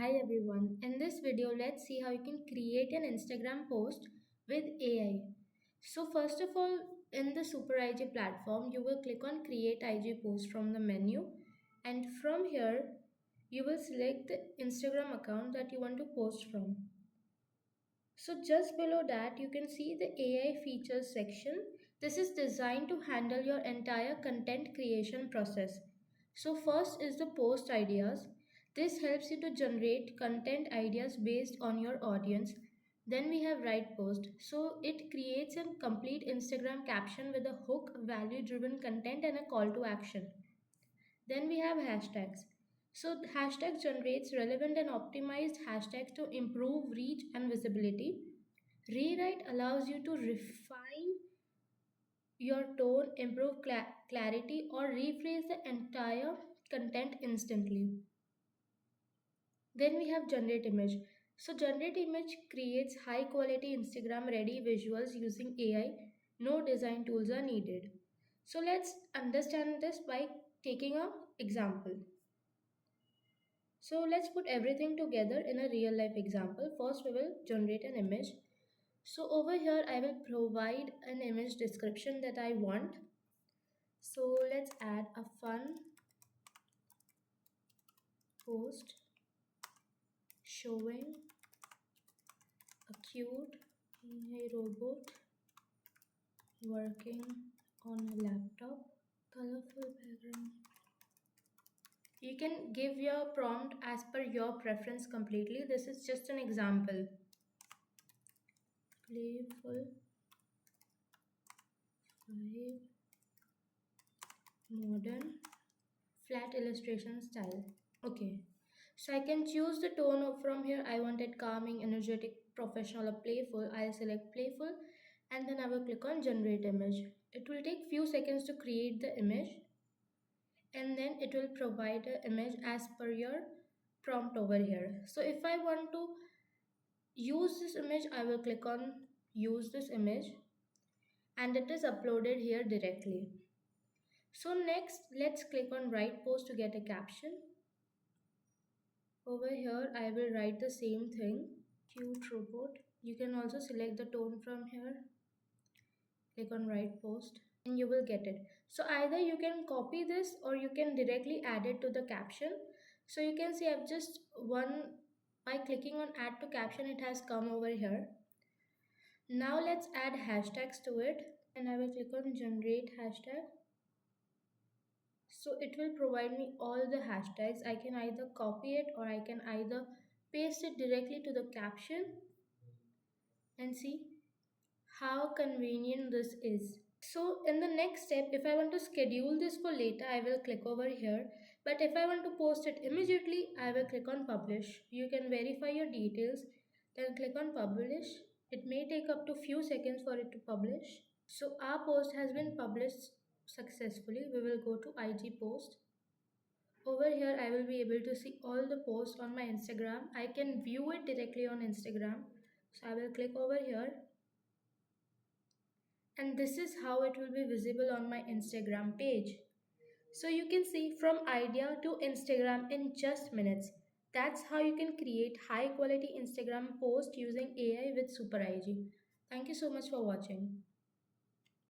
Hi everyone, in this video let's see how you can create an Instagram post with AI. So first of all, in the SuperIG platform you will click on create IG post from the menu, and from here you will select the Instagram account that you want to post from. So just below that you can see the AI features section. This is designed to handle your entire content creation process. So first is the post ideas. This helps you to generate content ideas based on your audience. Then we have write post. So it creates a complete Instagram caption with a hook, value driven content and a call to action. Then we have hashtags. So hashtags generates relevant and optimized hashtags to improve reach and visibility. Rewrite allows you to refine your tone, improve clarity, or rephrase the entire content instantly. Then we have generate image. So generate image creates high quality Instagram ready visuals using AI. No design tools are needed. So let's understand this by taking a example. So let's put everything together in a real life example. First we will generate an image. So over here I will provide an image description that I want. So let's add a fun post showing a cute AI robot working on a laptop. Colorful background. You can give your prompt as per your preference completely. This is just an example. Playful 5 modern flat illustration style. Okay, so I can choose the tone from here. I want it calming, energetic, professional, or playful. I'll select playful and then I will click on generate image. It will take few seconds to create the image and then it will provide an image as per your prompt over here. So if I want to use this image, I will click on use this image and it is uploaded here directly. So next, let's click on write post to get a caption. Over here, I will write the same thing, cute robot. You can also select the tone from here, click on write post, and you will get it. So either you can copy this or you can directly add it to the caption. So you can see I've just by clicking on add to caption, it has come over here. Now let's add hashtags to it, and I will click on generate hashtag. So it will provide me all the hashtags. I can either copy it or I can either paste it directly to the caption, and see how convenient this is. So in the next step, if I want to schedule this for later, I will click over here. But if I want to post it immediately, I will click on publish. You can verify your details, then click on publish. It may take up to few seconds for it to publish. So our post has been published successfully. We will go to IG post. Over here, I will be able to see all the posts on my Instagram. I can view it directly on Instagram. So I will click over here. And this is how it will be visible on my Instagram page. So you can see from idea to Instagram in just minutes. That's how you can create high quality Instagram post using AI with SuperIG. Thank you so much for watching.